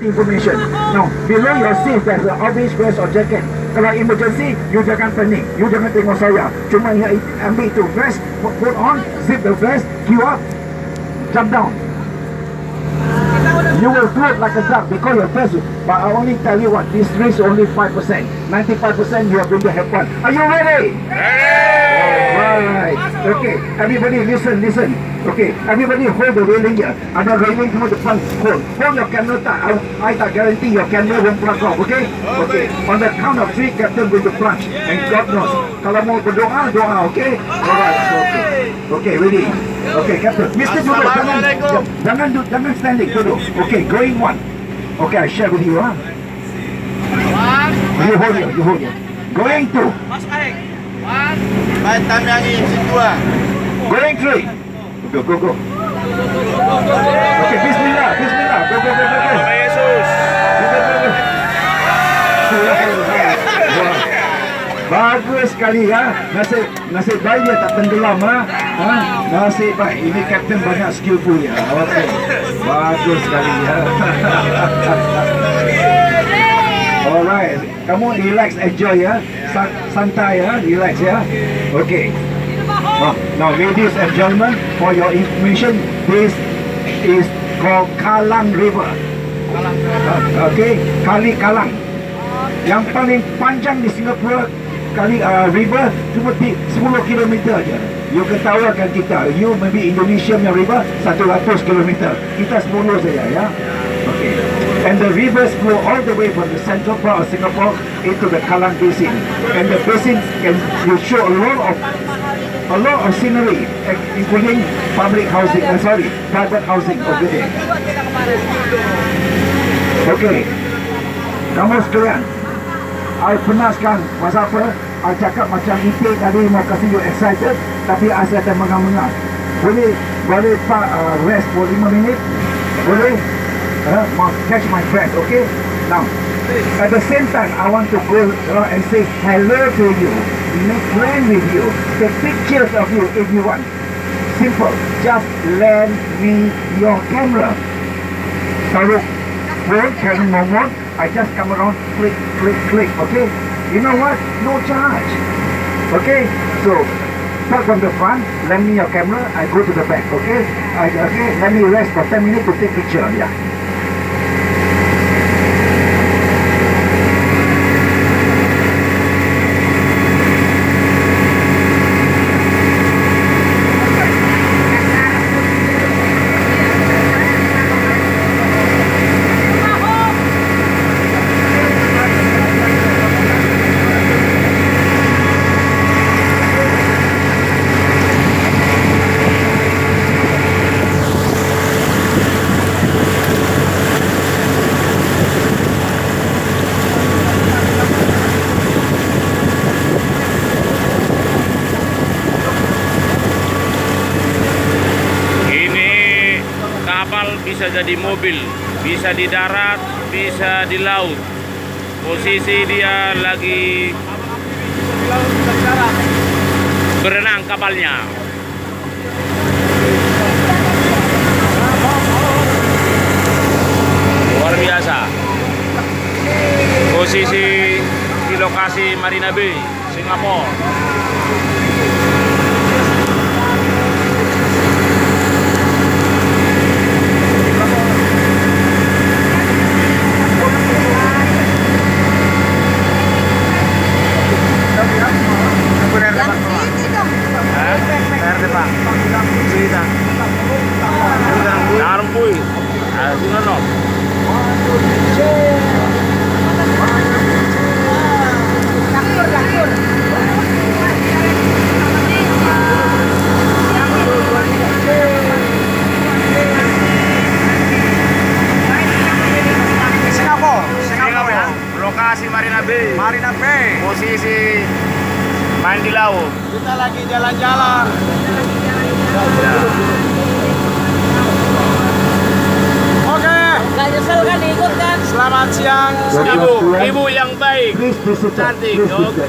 information. Now, below your seat there's an orange vest or jacket. Kalau emergency, you jangan panik. You jangan tengok saya. Cuma ambil itu vest, put on, zip the vest, queue up, jump down. You will float like a duck because your vest. But I only tell you what, this risk only 5%. 95% you are going to have fun. Are you ready? Alright. Okay. Everybody listen. Okay. Everybody hold the railing here. Ada railing to the front. Hold your camera tight. I guarantee your camera won't plug off. Okay? Okay. On the count of 3, Captain going to plunge. And God knows. Kalau mau berdoa, doa. Okay? Alright. Okay. Ready? Okay, Captain. Mr. Duduk, jangan standing. Duduk. Okay, going 1. Okay, I share with you. You hold it. Going 2. Mas Aik. 1. Baik, time yang ini, situ lah. Going 3. Go. Okay, Bismillah. Go. Yesus. Bagus sekali ya. Nasib baik dia tak tenggelam ha. Nasib baik. Ini Captain banyak skillful ya. Okay. Bagus sekali ya. Alright. Kamu relax, enjoy ya. Santai ya, relax ya. Okay. Now, ladies and gentlemen, for your information, this is called Kalang River. Okay, Kali Kalang. Yang paling panjang di Singapura, Kali River cuma 10 km aja. You ketawakan kita. You maybe Indonesia punya river 100 km. Kita 10 saja ya. Okay. And the rivers flow all the way from the central part of Singapore into the Kalang Basin. And the basin can show a lot of scenery, including private housing over there. Okay. Kamu sekalian, I penaskan pasal apa? I cakap macam Ipek tadi mau kasih you excited, tapi I akan mengang-mengang. Boleh Pak rest for 5 minit? Boleh? Catch my breath, okay? Now, at the same time, I want to go and say hello to you, make friends with you, take pictures of you if you want. Simple, just lend me your camera. Taruh phone, camera mode, I just come around, click, okay? You know what? No charge. Okay? So, start from the front, lend me your camera, I go to the back, okay? Let me rest for 10 minutes to take picture, yeah. Bisa jadi mobil, bisa di darat, bisa di laut. Posisi dia lagi berenang kapalnya. Luar biasa. Posisi di lokasi Marina Bay, Singapura. Marina Bay. Posisi main di laut. Kita lagi jalan-jalan. Oke. Gak nyesel kan ikut kan? Selamat siang. Ibu yang baik. Cantik. Oke.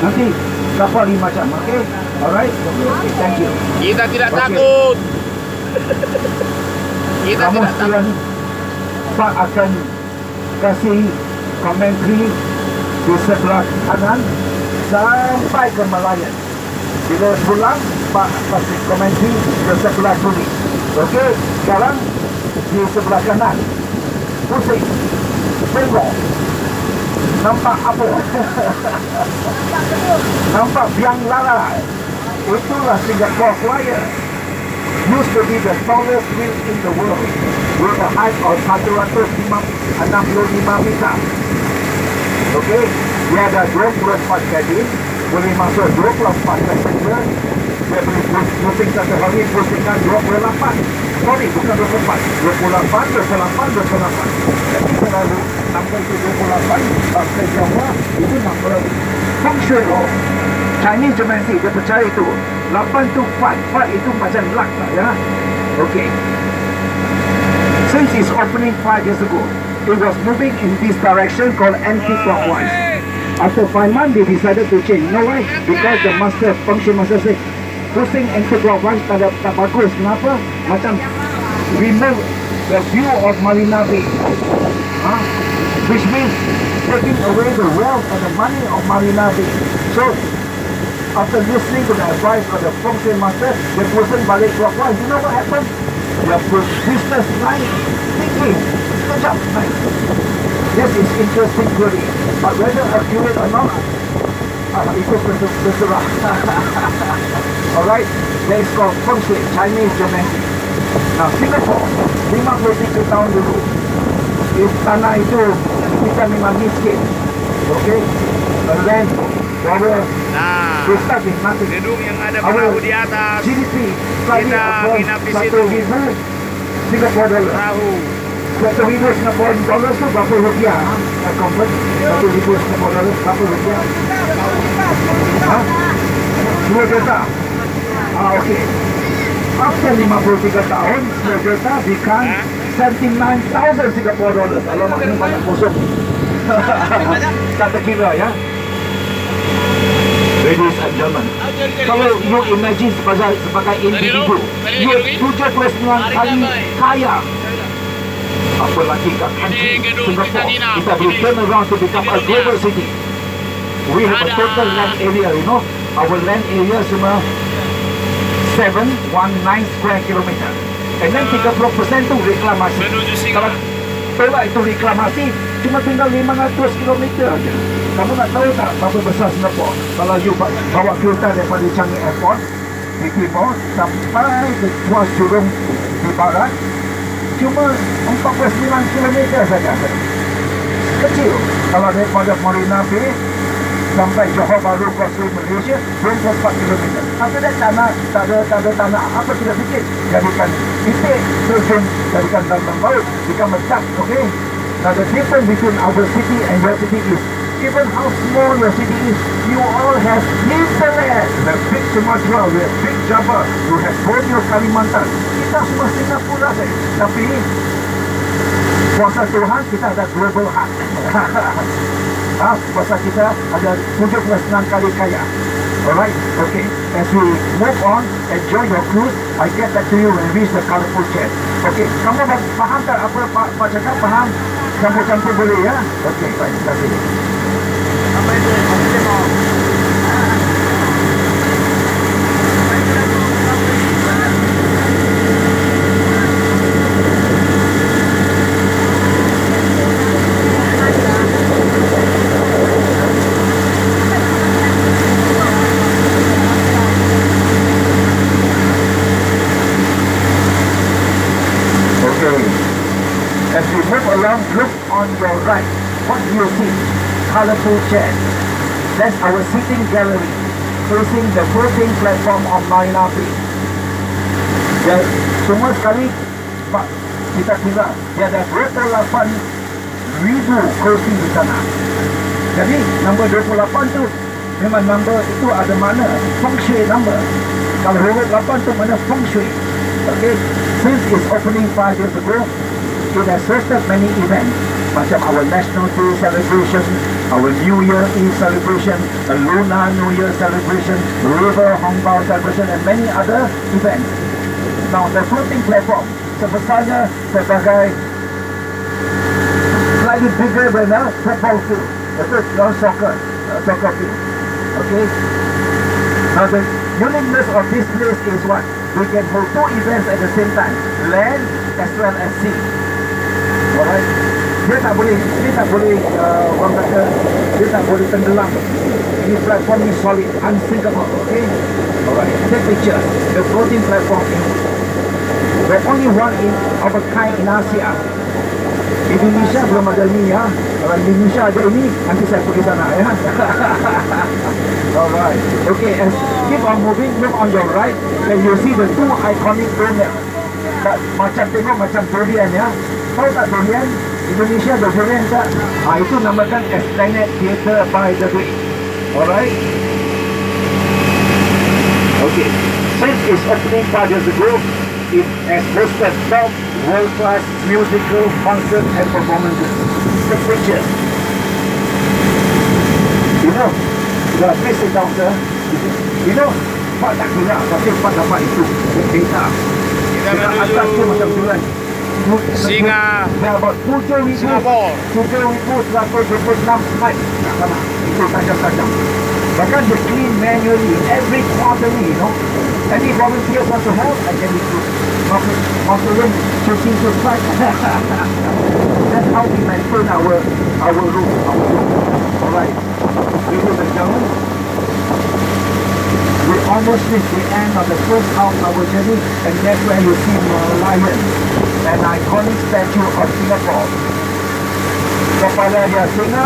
Nanti kapal 5 jam, oke? Alright. Thank you. Kita tidak takut. Kita Kamu tidak takut. Pak akan kasih komentari di sebelah kanan sampai ke Melayan. Bila pulang, Pak kasih komentari ke sebelah kiri. Okey, sekarang di sebelah kanan. Pusing. Tengok. Nampak apa? Nampak biang lala. Itulah Singapore Flyer. Used to be the tallest wheel in the world with a height of 165 meter. Okey, dia ada 24 kabin, boleh masuk 24 passenger. Dia boleh pusing satu hari, pusingkan 28. Sorry, bukan 24. 28. Jadi selalu number itu 28, bahasa Jawa itu number feng shui loh. Chinese Germany dia percaya itu 8 to 5 itu macam luck lah ya. Okay, since its opening 5 years ago, it was moving in this direction called anti-clockwise. After 5 months they decided to change. You know why? Because the master, function master said pusing anti-clockwise tak bagus. Kenapa? Macam remove the view of Marina Bay, which means taking away the wealth and the money of Marina Bay. So after listening to the advice of the feng shui master, they pusing balik clockwise. You know what happened? Their business line thinking, sekejap naik. This is interesting theory, but whether accurate or not, itu terserah. Alright, that is called feng shui, Chinese Germany. Now Singapore, 53 tahun dulu, tanah itu kita memang miskin. Okay, and then our Nah, start with nothing. gedung yang ada perahu di atas, GDP slightly kita above nginap di situ. 1,000 Singapore dollar. Perahu. 1,000 Singapore dollar tu berapa rupiah? Convert 1,000 Singapore dollar berapa rupiah? 2 juta. Okay. After 53 tahun, 2 juta become 79,000 Singapore dollar. Alamak, ini banyak kosong. Tak terkira ya. Ladies and gentlemen, kalau you imagine sebagai individu, you 79 kali kaya, apa lagi kat country Singapore, kita boleh turn around to become a global city. We have a total land area, you know, our land area cuma 719 square kilometer, and then 30% tu reklamasi. Menuju Kalau Singapura. tolak itu reklamasi, cuma tinggal 500 kilometer aja. Kamu nak tahu tak berapa besar Singapore? Kalau you bawa kereta daripada Changi Airport di timur sampai ke Tuas Jurong di barat, cuma 49 kilometer saja. Kecil. Kalau daripada Marina Bay sampai Johor Bahru Causeway Malaysia 24 kilometer. After that tak ada tanah. Apa kita fikir? Jadikan titik terjun, jadikan dalam laut, become a duck, okay? Now the difference between our city and your city is, even how small your city is, you all have hinterland. The big Sumatera, the big Java, you have Borneo, Kalimantan. Kita semua Singapura saja. Tapi kuasa Tuhan kita ada global heart. Kuasa kita ada 76 kali kaya. Alright, okay. As we move on, enjoy your cruise. I get back to you when we reach the colorful jet. Okay, kamu faham tak apa Pak cakap? Faham? Campur-campur boleh ya? Okay, baik. Terima kasih. Apa itu? As we move along, look on your right. What do you see? Colorful chairs. That's our sitting gallery, facing the floating platform of Marina Bay. Dan semua sekali, Pak, kita kira dia ada 28,000 kursi di sana. Jadi, nombor 28 tu memang nombor itu ada mana? Feng Shui number. Kalau huruf 8 tu mana Feng Shui. Okay, since its opening 5 years ago, it has hosted many events, macam our National Day celebration, our New Year Eve celebration, a Lunar New Year celebration, River Hongbao celebration, and many other events. Now, the floating platform sebesarnya sebagai slightly bigger than a football field. That's a soccer field. Okay. Now the uniqueness of this place is what? We can hold two events at the same time, land as well as sea. Alright. Dia tak boleh orang kata dia tak boleh tenggelam. Ini platform ni solid, unsinkable. Okay. Alright. Take pictures. The floating platform is the only one of a kind in Asia. Indonesia belum ada ni ya. Kalau Indonesia ada ini, nanti saya pergi sana ya. Alright. Okay, and keep on moving. Look on your right, then you see the two iconic domes. Macam tengok macam durian ya. Tahu tak durian? Indonesia ada durian tak? Itu namakan Esplanade Theatre by the Bay. Alright. Okay. Since its opening 5 years ago, it has hosted top world-class musical, concert and performances. Take pictures. You know, please sit down, sir. You know, Pak tak kira, tapi Pak dapat itu. Data. Kita atas tu macam tu kan. Singa About 7,126 slide kat sana. Itu tajam-tajam. Bahkan they clean manually every quarterly, you know. Any volunteers want to help, I can recruit. Monitoring, choosing to strike. That's how we maintain our room. Alright. Ladies and gentlemen, we almost reached the end of the first half of our journey, and that's where you see Merlion, an iconic statue of Singapore. Kepala dia singa,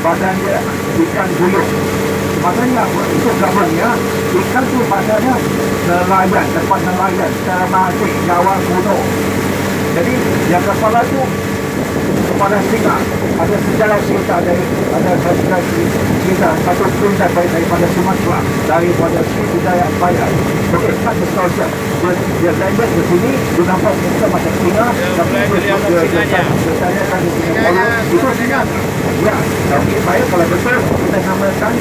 badan dia ikan guyuk. Maknanya apa? Itu gambarnya, ikan tu badannya nelayan, tempat nelayan, termasuk Jawa kuno. Jadi yang kepala tu kepala singa, ada sejarah cerita dari ada cerita satu cerita daripada Sumatera, daripada Sri Budaya Bayan. Okey, cut the story. Dia landed di sini, dia nampak muka macam singa, tapi dia akan itu singa. Ya, tapi baik kalau betul kita namakan